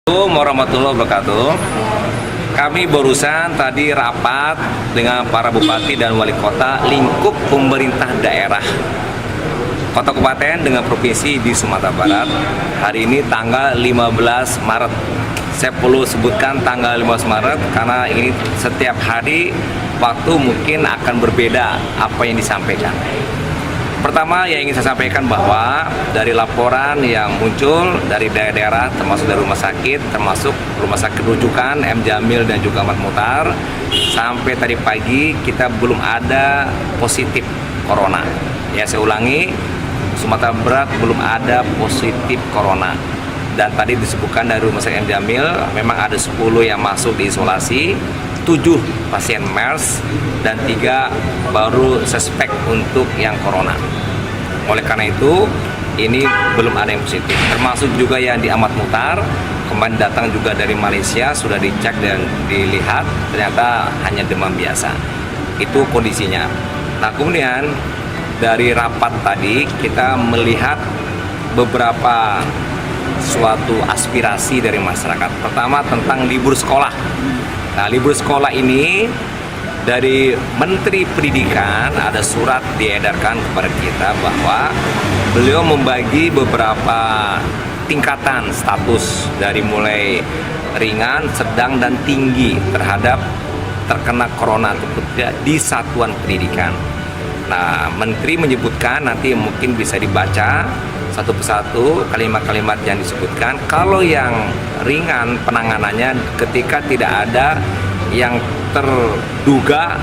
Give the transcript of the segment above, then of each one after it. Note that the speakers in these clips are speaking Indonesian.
Assalamualaikum warahmatullahi wabarakatuh. Kami barusan tadi rapat dengan para bupati dan wali kota lingkup pemerintah daerah kota kabupaten dengan provinsi di Sumatera Barat. Hari ini tanggal 15 Maret. Saya perlu sebutkan tanggal 15 Maret karena ini setiap hari waktu mungkin akan berbeda apa yang disampaikan. Pertama yang ingin saya sampaikan bahwa dari laporan yang muncul dari daerah-daerah termasuk dari rumah sakit, termasuk rumah sakit rujukan M. Jamil dan juga Ahmad Muhtar, sampai tadi pagi kita belum ada positif corona. Ya, saya ulangi, Sumatera Barat belum ada positif corona. Dan tadi disebutkan dari rumah sakit M. Jamil memang ada 10 yang masuk di isolasi, 7 pasien MERS dan 3 baru suspek untuk yang corona. Oleh karena itu ini belum ada yang positif, termasuk juga yang di Ahmad Muhtar kemarin datang juga dari Malaysia, sudah dicek dan dilihat ternyata hanya demam biasa. Itu kondisinya. Nah, kemudian dari rapat tadi kita melihat beberapa suatu aspirasi dari masyarakat. Pertama tentang libur sekolah. Nah, libur sekolah ini dari Menteri Pendidikan ada surat diedarkan kepada kita bahwa beliau membagi beberapa tingkatan status dari mulai ringan, sedang, dan tinggi terhadap terkena corona atau tidak di satuan pendidikan. Nah, Menteri menyebutkan nanti mungkin bisa dibaca satu persatu kalimat-kalimat yang disebutkan. Kalau yang ringan penanganannya ketika tidak ada yang terduga,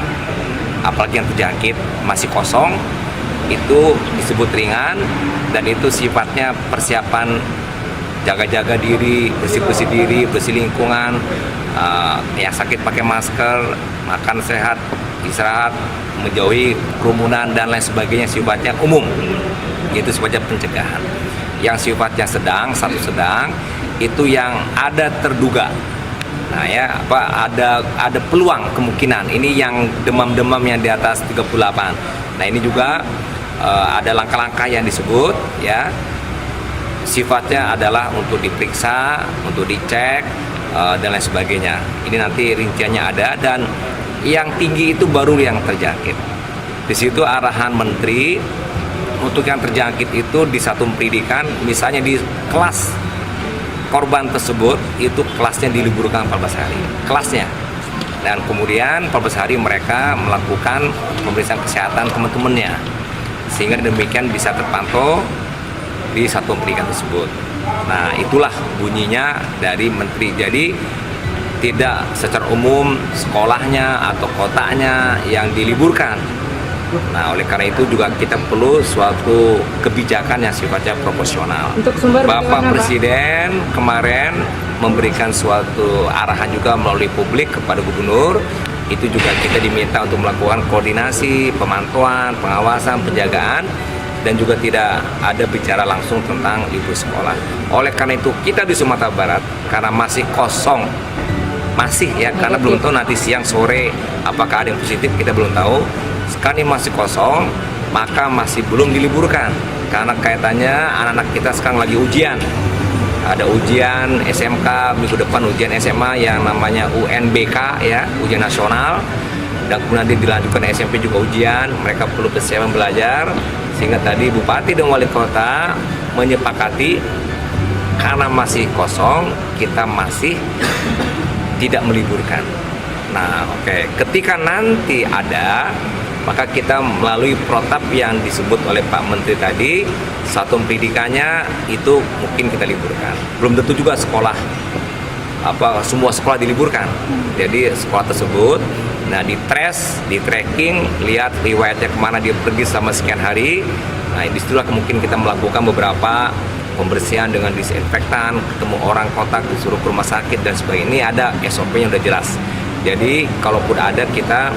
apalagi yang terjangkit masih kosong, itu disebut ringan, dan itu sifatnya persiapan jaga-jaga diri, bersih-bersih diri, bersih lingkungan, yang sakit pakai masker, makan sehat, istirahat, menjauhi kerumunan dan lain sebagainya, sifatnya umum. Itu sifatnya pencegahan. Yang sifatnya sedang, satu sedang, itu yang ada terduga. Nah ya, ada peluang kemungkinan. Ini yang demam-demam yang di atas 38. Nah, ini juga ada langkah-langkah yang disebut ya. Sifatnya adalah untuk diperiksa, untuk dicek dan lain sebagainya. Ini nanti rinciannya ada, dan yang tinggi itu baru yang terjangkit. Di situ arahan menteri untuk yang terjangkit itu di satuan pendidikan, misalnya di kelas korban tersebut itu kelasnya diliburkan 14 hari, kelasnya. Dan kemudian 14 hari mereka melakukan pemeriksaan kesehatan teman-temannya, sehingga demikian bisa terpantau di satuan pendidikan tersebut. Nah, itulah bunyinya dari menteri. Jadi tidak secara umum sekolahnya atau kotanya yang diliburkan. Nah, oleh karena itu juga kita perlu suatu kebijakan yang sifatnya proporsional. Bapak Presiden kemarin memberikan suatu arahan juga melalui publik kepada gubernur. Itu juga kita diminta untuk melakukan koordinasi, pemantauan, pengawasan, penjagaan, dan juga tidak ada bicara langsung tentang libur sekolah. Oleh karena itu kita di Sumatera Barat, karena masih kosong, masih ya, karena belum tahu nanti siang sore apakah ada yang positif, kita belum tahu. Sekarang ini masih kosong, maka masih belum diliburkan karena kaitannya anak-anak kita sekarang lagi ujian. Ada ujian SMK, minggu depan ujian SMA yang namanya UNBK ya, ujian nasional, dan kemudian nanti dilanjutkan SMP juga ujian. Mereka perlu persiapan belajar, sehingga tadi Bupati dan Wali Kota menyepakati karena masih kosong, kita masih tidak meliburkan. Nah, oke. Ketika nanti ada, maka kita melalui protap yang disebut oleh Pak Menteri tadi, satuan pendidikannya itu mungkin kita liburkan. Belum tentu juga sekolah, semua sekolah diliburkan. Jadi sekolah tersebut, nah ditrace, di tracking, lihat riwayatnya kemana dia pergi selama sekian hari. Nah, disitulah mungkin kita melakukan beberapa pembersihan dengan disinfektan, ketemu orang kontak, disuruh ke rumah sakit dan sebagainya. Ini ada SOP-nya udah jelas. Jadi kalaupun ada, kita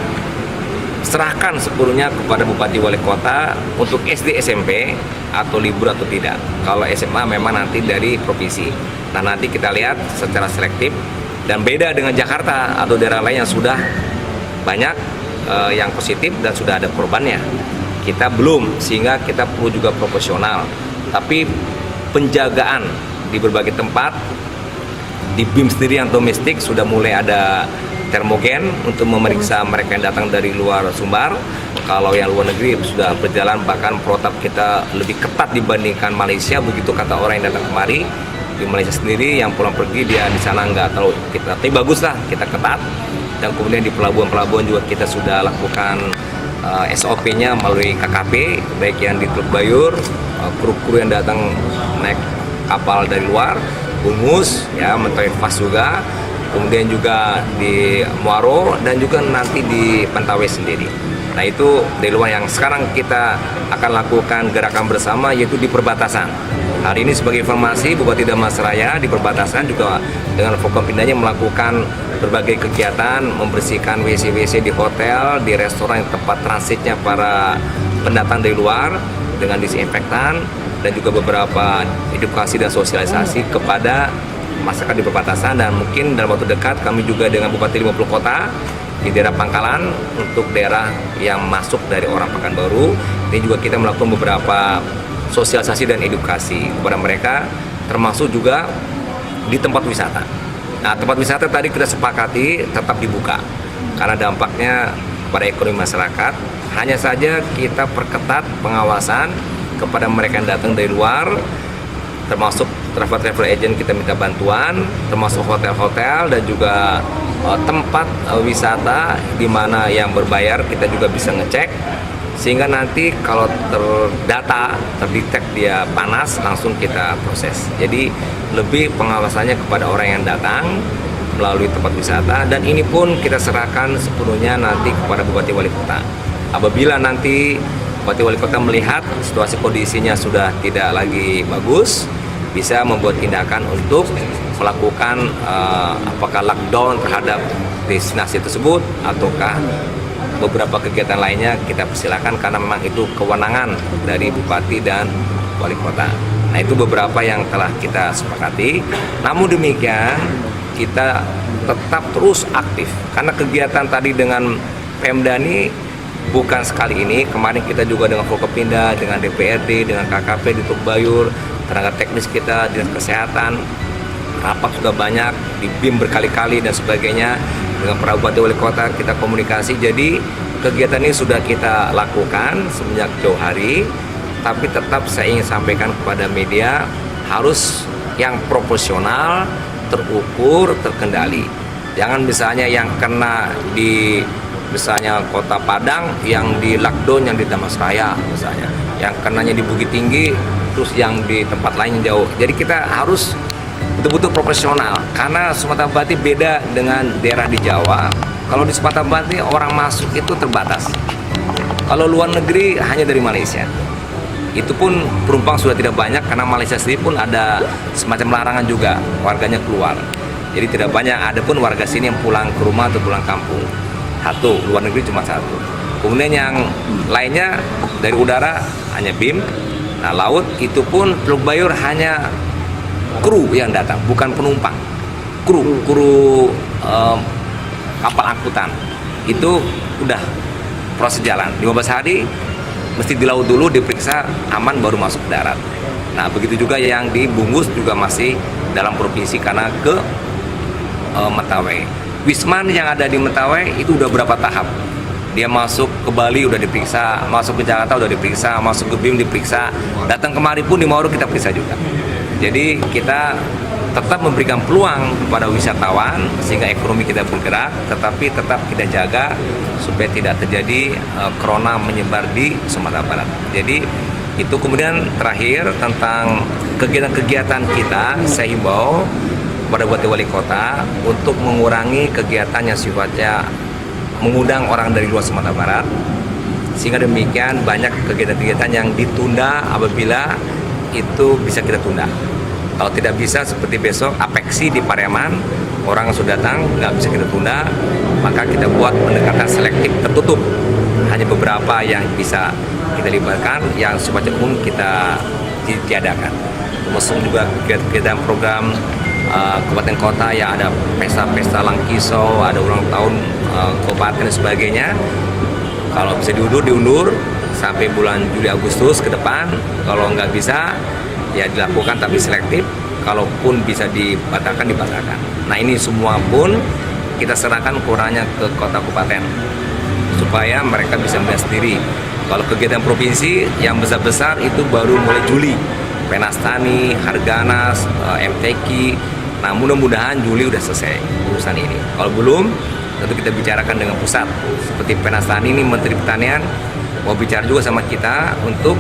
serahkan sepenuhnya kepada Bupati Wali Kota untuk SD SMP atau libur atau tidak. Kalau SMA memang nanti dari provinsi. Nah, nanti kita lihat secara selektif, dan beda dengan Jakarta atau daerah lain yang sudah banyak yang positif dan sudah ada korbannya. Kita belum, sehingga kita perlu juga proporsional. Tapi penjagaan di berbagai tempat Di BIM sendiri yang domestik sudah mulai ada termogen untuk memeriksa mereka yang datang dari luar Sumbar. Kalau yang luar negeri sudah berjalan, bahkan protap kita lebih ketat dibandingkan Malaysia. Begitu kata orang yang datang kemari. Di Malaysia sendiri yang pulang pergi dia di sana nggak terlalu kita, tapi bagus lah, kita ketat. Dan kemudian di pelabuhan-pelabuhan juga kita sudah lakukan SOP-nya melalui KKP, baik yang di Teluk Bayur, kru-kru yang datang naik kapal dari luar, Bungus, ya, Mentawai Fast juga, kemudian juga di Muaro dan juga nanti di Pentawai sendiri. Nah itu dari luar yang sekarang kita akan lakukan gerakan bersama, yaitu di perbatasan. Hari ini sebagai informasi, Bupati Damastraya di perbatasan juga dengan Forkompindanya melakukan berbagai kegiatan, membersihkan WC-WC di hotel, di restoran, tempat transitnya para pendatang dari luar dengan disinfektan, dan juga beberapa edukasi dan sosialisasi kepada masyarakat di perbatasan. Dan mungkin dalam waktu dekat kami juga dengan Bupati 50 Kota di daerah Pangkalan untuk daerah yang masuk dari orang Pekanbaru. Ini juga kita melakukan beberapa sosialisasi dan edukasi kepada mereka, termasuk juga di tempat wisata. Nah, tempat wisata tadi kita sepakati tetap dibuka karena dampaknya pada ekonomi masyarakat. Hanya saja kita perketat pengawasan kepada mereka yang datang dari luar, termasuk travel agent kita minta bantuan, termasuk hotel-hotel dan juga tempat wisata di mana yang berbayar kita juga bisa ngecek, sehingga nanti kalau terdata, terdetek dia panas, langsung kita proses. Jadi lebih pengawasannya kepada orang yang datang melalui tempat wisata, dan ini pun kita serahkan sepenuhnya nanti kepada Bupati Wali Kota. Apabila nanti Bupati Wali Kota melihat situasi kondisinya sudah tidak lagi bagus, bisa membuat tindakan untuk melakukan apakah lockdown terhadap destinasi tersebut ataukah beberapa kegiatan lainnya, kita persilakan karena memang itu kewenangan dari Bupati dan Wali Kota. Nah itu beberapa yang telah kita sepakati. Namun demikian kita tetap terus aktif karena kegiatan tadi dengan Pemda ini bukan sekali ini. Kemarin kita juga dengan Forkopinda, dengan DPRD, dengan KKP di Teluk Bayur, tenaga teknis kita, dinas kesehatan, rapat sudah banyak, di BIM berkali-kali dan sebagainya. Dengan para Bupati Wali Kota kita komunikasi, jadi kegiatan ini sudah kita lakukan semenjak jauh hari, tapi tetap saya ingin sampaikan kepada media harus yang proporsional, terukur, terkendali. Jangan misalnya yang kena di misalnya Kota Padang yang di lockdown yang di Damastraya misalnya, yang kenanya di Bukit Tinggi, terus yang di tempat lain jauh. Jadi kita harus betul-betul profesional karena Sumatera Barat beda dengan daerah di Jawa. Kalau di Sumatera Barat orang masuk itu terbatas. Kalau luar negeri hanya dari Malaysia. Itu pun penumpang sudah tidak banyak karena Malaysia sendiri pun ada semacam larangan juga warganya keluar. Jadi tidak banyak. Ada pun warga sini yang pulang ke rumah atau pulang kampung. Satu, luar negeri cuma satu. Kemudian yang lainnya dari udara hanya BIM. Nah laut itu pun Teluk Bayur hanya kru yang datang, bukan penumpang. Kru kapal angkutan itu udah proses jalan 15 hari, mesti di laut dulu diperiksa aman baru masuk ke darat. Nah begitu juga yang di Bungus juga masih dalam provinsi karena ke Mentawai. Wisman yang ada di Mentawai itu udah berapa tahap? Dia masuk ke Bali udah diperiksa, masuk ke Jakarta udah diperiksa, masuk ke BIM diperiksa, datang kemari pun di Mauro kita periksa juga. Jadi kita tetap memberikan peluang kepada wisatawan sehingga ekonomi kita bergerak, tetapi tetap kita jaga supaya tidak terjadi corona menyebar di Sumatera Barat. Jadi itu. Kemudian terakhir tentang kegiatan-kegiatan kita, saya himbau kepada Bupati Wali Kota untuk mengurangi kegiatan yang sifatnya mengundang orang dari luar Sumatera Barat, sehingga demikian banyak kegiatan-kegiatan yang ditunda apabila itu bisa kita tunda. Kalau tidak bisa seperti besok Apeksi di Pariaman, orang sudah datang nggak bisa kita tunda, maka kita buat pendekatan selektif tertutup, hanya beberapa yang bisa kita libatkan, yang sifatnya umum kita tiadakan. Termasuk juga kegiatan program kabupaten kota yang ada pesta-pesta Langkisau, ada ulang tahun kabupaten dan sebagainya. Kalau bisa diundur sampai bulan Juli Agustus ke depan. Kalau nggak bisa ya dilakukan tapi selektif. kalaupun bisa dibatalkan, dibatalkan. Nah ini semua pun kita serahkan kurangnya ke kota kabupaten supaya mereka bisa melihat sendiri. Kalau kegiatan provinsi yang besar-besar itu baru mulai Juli, Penastani, Harganas, MTQ. Nah mudah-mudahan Juli udah selesai urusan ini. Kalau belum, tentu kita bicarakan dengan pusat. Seperti Penastani ini Menteri Pertanian mau bicara juga sama kita untuk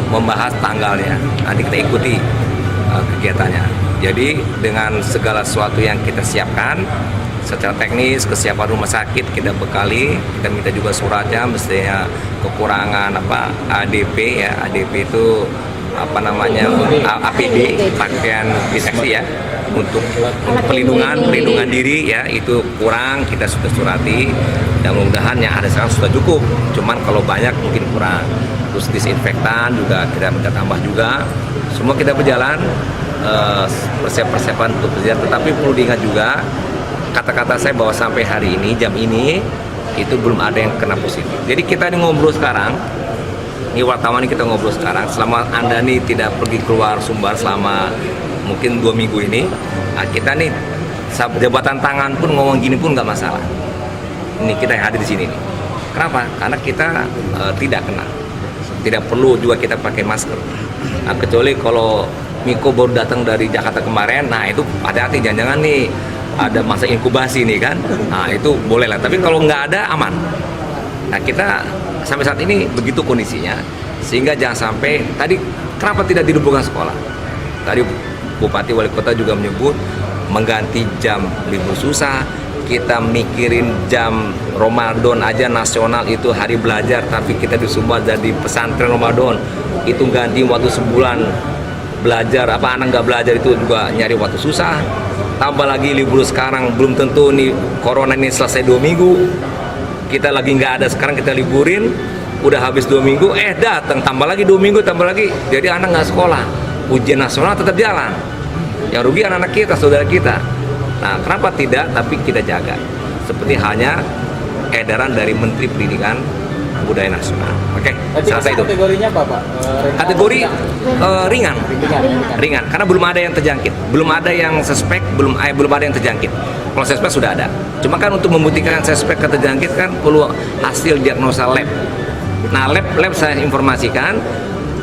membahas tanggalnya. Nanti kita ikuti kegiatannya. Jadi dengan segala sesuatu yang kita siapkan secara teknis, kesiapan rumah sakit kita bekali, kita minta juga suratnya, mestinya kekurangan ADP ya, ADP itu APD, pakaian deteksi ya, untuk pelindungan diri ya, itu kurang, kita sudah surati, dan mudah-mudahan yang ada sekarang sudah cukup, cuman kalau banyak mungkin kurang. Terus disinfektan juga kita minta tambah juga. Semua kita berjalan persiapan untuk berjalan, tetapi perlu diingat juga kata-kata saya bahwa sampai hari ini, jam ini, itu belum ada yang kena positif. Jadi kita ini ngobrol sekarang, ini wartawan ini kita ngobrol sekarang, selama Anda nih tidak pergi keluar Sumbar selama mungkin 2 minggu ini, nah kita nih jabatan tangan pun ngomong gini pun nggak masalah. Ini kita yang hadir di sini nih. Kenapa? Karena kita tidak kena. Tidak perlu juga kita pakai masker. Nah, kecuali kalau Miko baru datang dari Jakarta kemarin, nah itu hati-hati, jangan-jangan nih ada masa inkubasi nih kan, nah itu boleh lah, tapi kalau nggak ada aman. Nah kita sampai saat ini begitu kondisinya, sehingga jangan sampai tadi kenapa tidak diliburkan sekolah. Tadi Bupati Wali Kota juga menyebut mengganti jam libur susah, kita mikirin jam Ramadan aja nasional itu hari belajar, tapi kita di Sumbar jadi pesantren Ramadan itu ganti waktu sebulan belajar, anak nggak belajar itu juga nyari waktu susah. Tambah lagi libur sekarang, belum tentu nih corona ini selesai 2 minggu. Kita lagi nggak ada, sekarang kita liburin, udah habis 2 minggu, datang, tambah lagi 2 minggu, tambah lagi. Jadi anak nggak sekolah, ujian nasional tetap jalan. Yang rugi anak-anak kita, saudara kita. Nah, kenapa tidak, tapi kita jaga. Seperti hanya edaran dari Menteri Pendidikan Budaya Nasional. Oke, selesai itu. Kategorinya apa, Pak? Kategori ringan, karena belum ada yang terjangkit, belum ada yang suspek, belum ada yang terjangkit. Kalau suspek sudah ada. Cuma kan untuk membuktikan suspek terjangkit kan perlu hasil diagnosa lab. Nah, lab saya informasikan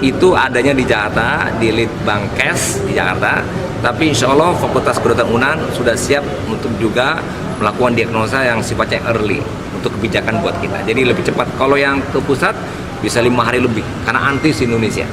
itu adanya di Jakarta, di Litbangkes di Jakarta. Tapi insya Allah Fakultas Kedokteran UNAN sudah siap untuk juga melakukan diagnosa yang sifatnya early untuk kebijakan buat kita. Jadi lebih cepat. Kalau yang ke pusat bisa 5 hari lebih karena antis Indonesia.